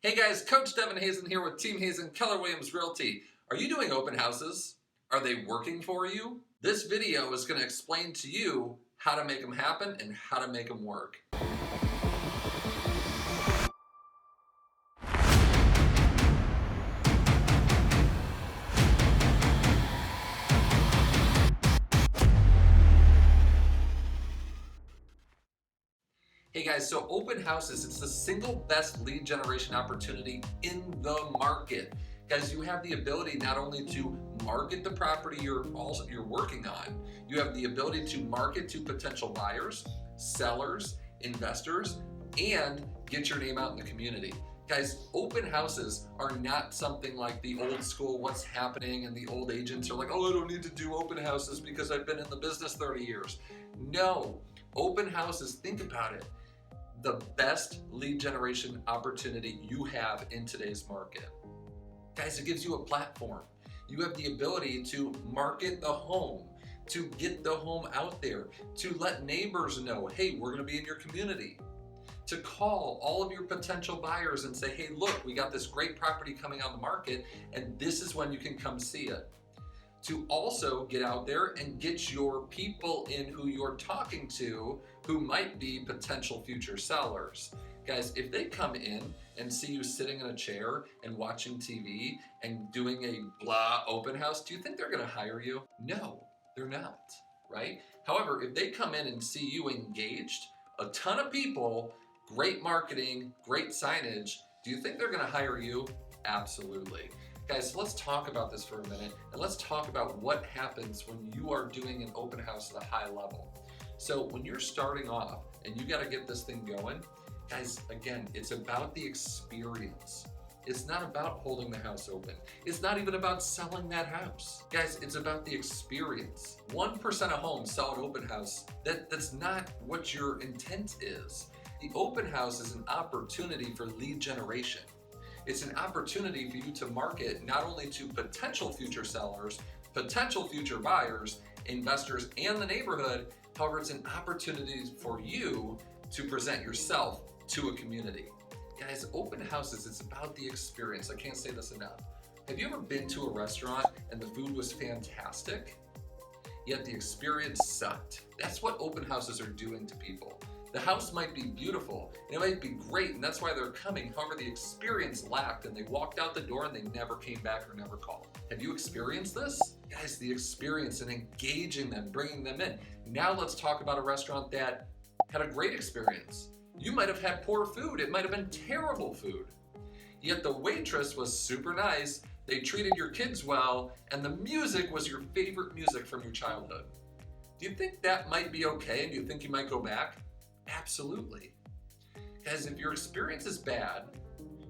Hey guys, Coach Devin Hazen here with Team Hazen Keller Williams Realty. Are you doing open houses? Are they working for you? This video is going to explain to you how to make them happen and how to make them work. Hey guys, so open houses, it's the single best lead generation opportunity in the market. Guys, you have the ability not only to market the property you're working on, you have the ability to market to potential buyers, sellers, investors, and get your name out in the community. Guys, open houses are not something like the old school what's happening and the old agents are like, oh, I don't need to do open houses because I've been in the business 30 years. No, open houses, think about it, the best lead generation opportunity you have in today's market. Guys, it gives you a platform. You have the ability to market the home, to get the home out there, to let neighbors know, hey, we're gonna be in your community, to call all of your potential buyers and say, hey, look, we got this great property coming on the market and this is when you can come see it. To also get out there and get your people in who you're talking to who might be potential future sellers. Guys, if they come in and see you sitting in a chair and watching TV and doing a blah open house, do you think they're gonna hire you? No, they're not, right? However, if they come in and see you engaged, a ton of people, great marketing, great signage, do you think they're gonna hire you? Absolutely. Guys, let's talk about this for a minute and let's talk about what happens when you are doing an open house at a high level. So when you're starting off and you got to get this thing going, guys, again, it's about the experience. It's not about holding the house open. It's not even about selling that house. Guys, it's about the experience. 1% of homes sell an open house. That's not what your intent is. The open house is an opportunity for lead generation. It's an opportunity for you to market not only to potential future sellers, potential future buyers, investors, and the neighborhood. However, it's an opportunity for you to present yourself to a community. Guys, open houses, it's about the experience. I can't say this enough. Have you ever been to a restaurant and the food was fantastic, yet the experience sucked? That's what open houses are doing to people. The house might be beautiful, and it might be great, and that's why they're coming. However, the experience lacked, and they walked out the door and they never came back or never called. Have you experienced this? Guys, the experience and engaging them, bringing them in. Now let's talk about a restaurant that had a great experience. You might have had poor food. It might have been terrible food. Yet the waitress was super nice, they treated your kids well, and the music was your favorite music from your childhood. Do you think that might be okay, and do you think you might go back? Absolutely. Guys, if your experience is bad,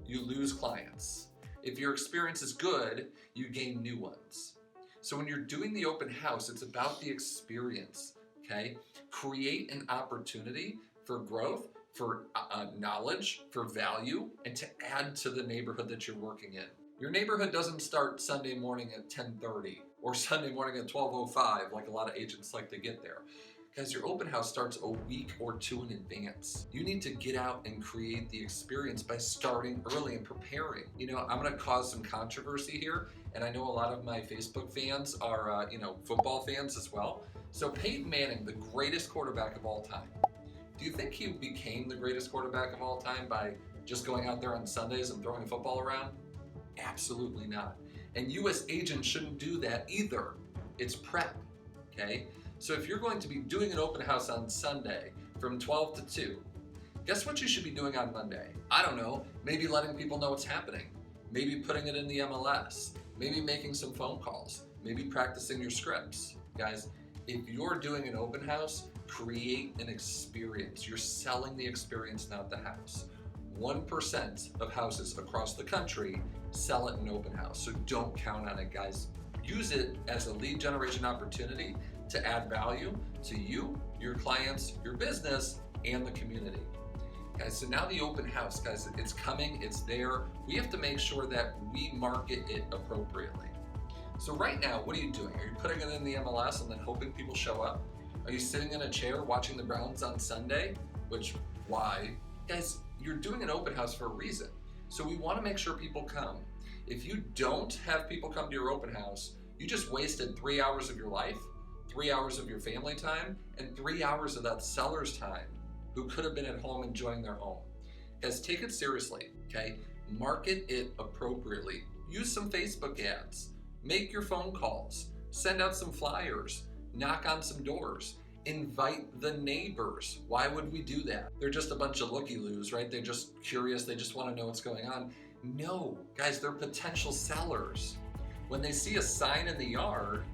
you lose clients. If your experience is good, you gain new ones. So when you're doing the open house, it's about the experience, okay? Create an opportunity for growth, for knowledge, for value, and to add to the neighborhood that you're working in. Your neighborhood doesn't start Sunday morning at 10:30 or Sunday morning at 12:05 like a lot of agents like to get there. Guys, your open house starts a week or two in advance. You need to get out and create the experience by starting early and preparing. You know, I'm gonna cause some controversy here, and I know a lot of my Facebook fans are, football fans as well. So Peyton Manning, the greatest quarterback of all time, do you think he became the greatest quarterback of all time by just going out there on Sundays and throwing a football around? Absolutely not. And US agents shouldn't do that either. It's prep, okay? So if you're going to be doing an open house on Sunday from 12 to 2, guess what you should be doing on Monday? I don't know, maybe letting people know what's happening, maybe putting it in the MLS, maybe making some phone calls, maybe practicing your scripts. Guys, if you're doing an open house, create an experience. You're selling the experience, not the house. 1% of houses across the country sell it in an open house, so don't count on it, guys. Use it as a lead generation opportunity to add value to you, your clients, your business, and the community. Guys, so now the open house, guys, it's coming, it's there. We have to make sure that we market it appropriately. So right now, what are you doing? Are you putting it in the MLS and then hoping people show up? Are you sitting in a chair watching the Browns on Sunday? Which, why? Guys, you're doing an open house for a reason. So we want to make sure people come. If you don't have people come to your open house, you just wasted 3 hours of your life, 3 hours of your family time, and 3 hours of that seller's time who could have been at home enjoying their home. Guys, take it seriously, okay? Market it appropriately. Use some Facebook ads. Make your phone calls. Send out some flyers. Knock on some doors. Invite the neighbors. Why would we do that? They're just a bunch of looky-loos, right? They're just curious. They just want to know what's going on. No, guys, they're potential sellers. When they see a sign in the yard,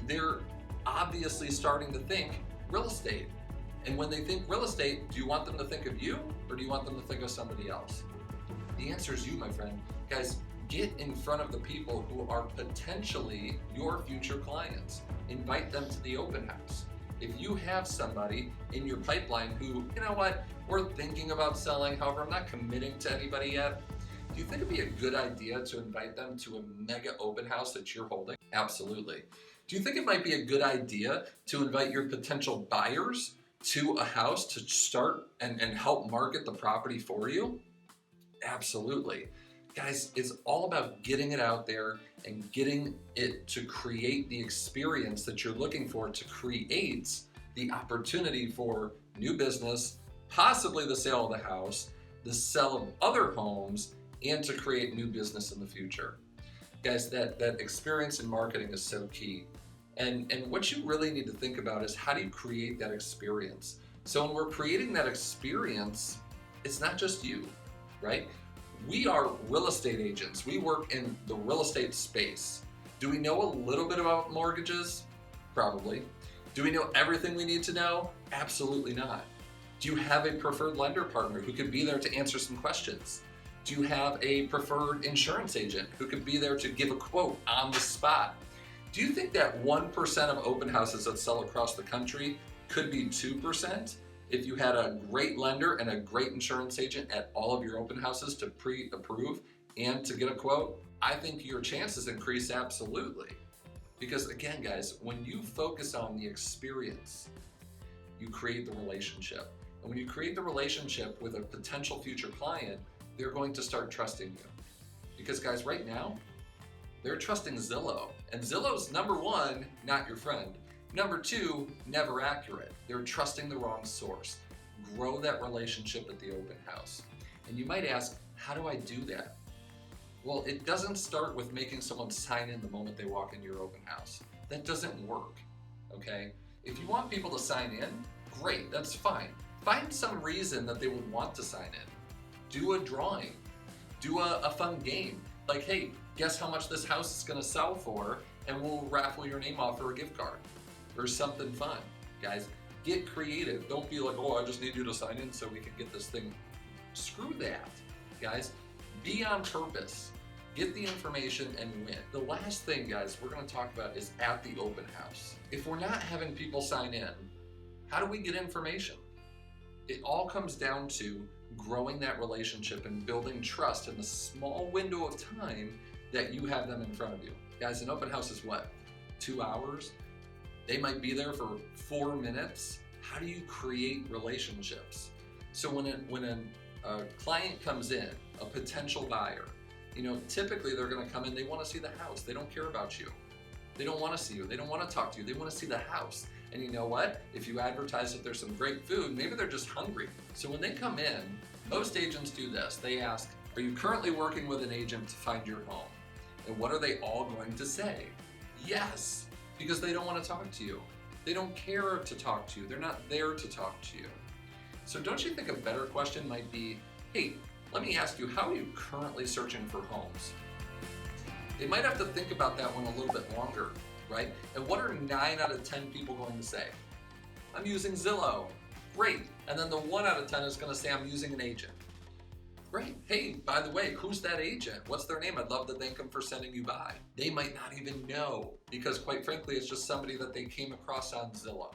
they're obviously starting to think real estate. And when they think real estate, do you want them to think of you or do you want them to think of somebody else? The answer is you, my friend. Guys, get in front of the people who are potentially your future clients. Invite them to the open house. If you have somebody in your pipeline who, you know what, we're thinking about selling, however, I'm not committing to anybody yet, do you think it'd be a good idea to invite them to a mega open house that you're holding? Absolutely. Do you think it might be a good idea to invite your potential buyers to a house to start and help market the property for you? Absolutely. Guys, it's all about getting it out there and getting it to create the experience that you're looking for to create the opportunity for new business, possibly the sale of the house, the sale of other homes, and to create new business in the future. Guys, that experience in marketing is so key. And what you really need to think about is how do you create that experience? So when we're creating that experience, it's not just you, right? We are real estate agents. We work in the real estate space. Do we know a little bit about mortgages? Probably. Do we know everything we need to know? Absolutely not. Do you have a preferred lender partner who could be there to answer some questions? Do you have a preferred insurance agent who could be there to give a quote on the spot? Do you think that 1% of open houses that sell across the country could be 2% if you had a great lender and a great insurance agent at all of your open houses to pre-approve and to get a quote? I think your chances increase absolutely. Because again, guys, when you focus on the experience, you create the relationship. And when you create the relationship with a potential future client, they're going to start trusting you. Because guys, right now, they're trusting Zillow. And Zillow's number one, not your friend. Number two, never accurate. They're trusting the wrong source. Grow that relationship at the open house. And you might ask, how do I do that? Well, it doesn't start with making someone sign in the moment they walk into your open house. That doesn't work, okay? If you want people to sign in, great, that's fine. Find some reason that they would want to sign in. Do a drawing. Do a fun game. Like, hey, guess how much this house is gonna sell for, and we'll raffle your name off for a gift card or something fun. Guys, get creative. Don't be like, oh, I just need you to sign in so we can get this thing. Screw that, guys. Be on purpose. Get the information and win. The last thing, guys, we're gonna talk about is at the open house. If we're not having people sign in, how do we get information? It all comes down to growing that relationship and building trust in the small window of time that you have them in front of you. Guys, an open house is what? 2 hours? They might be there for 4 minutes. How do you create relationships? So when a client comes in, a potential buyer, typically they're gonna come in, they wanna see the house. They don't care about you. They don't wanna see you. They don't wanna talk to you. They wanna see the house. And you know what? If you advertise that there's some great food, maybe they're just hungry. So when they come in, most agents do this. They ask, are you currently working with an agent to find your home? And what are they all going to say? Yes, because they don't want to talk to you. They don't care to talk to you. They're not there to talk to you. So don't you think a better question might be, hey, let me ask you, how are you currently searching for homes? They might have to think about that one a little bit longer, right? And what are 9 out of 10 people going to say? I'm using Zillow. Great. And then the 1 out of 10 is going to say, I'm using an agent. Great. Hey, by the way, who's that agent? What's their name? I'd love to thank them for sending you by. They might not even know because quite frankly, it's just somebody that they came across on Zillow.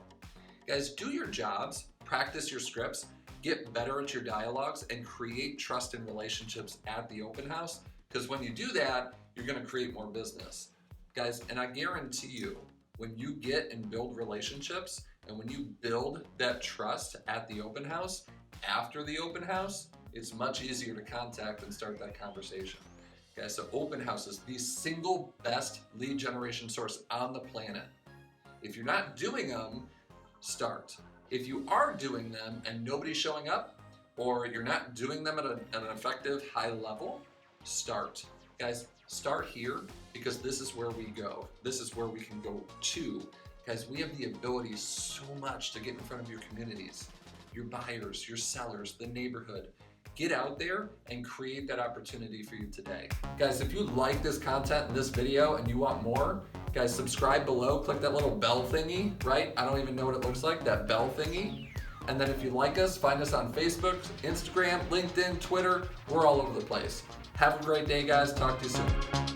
Guys, do your jobs, practice your scripts, get better at your dialogues, and create trust and relationships at the open house. Because when you do that, you're going to create more business. Guys, and I guarantee you, when you get and build relationships, and when you build that trust at the open house, after the open house, it's much easier to contact and start that conversation. Okay, so open houses, the single best lead generation source on the planet. If you're not doing them, start. If you are doing them and nobody's showing up, or you're not doing them at an effective high level, start. Guys, start here, because this is where we go. This is where we can go to. Guys, we have the ability so much to get in front of your communities, your buyers, your sellers, the neighborhood. Get out there and create that opportunity for you today. Guys, if you like this content in this video and you want more, guys, subscribe below, click that little bell thingy, right? I don't even know what it looks like, that bell thingy. And then if you like us, find us on Facebook, Instagram, LinkedIn, Twitter. We're all over the place. Have a great day, guys. Talk to you soon.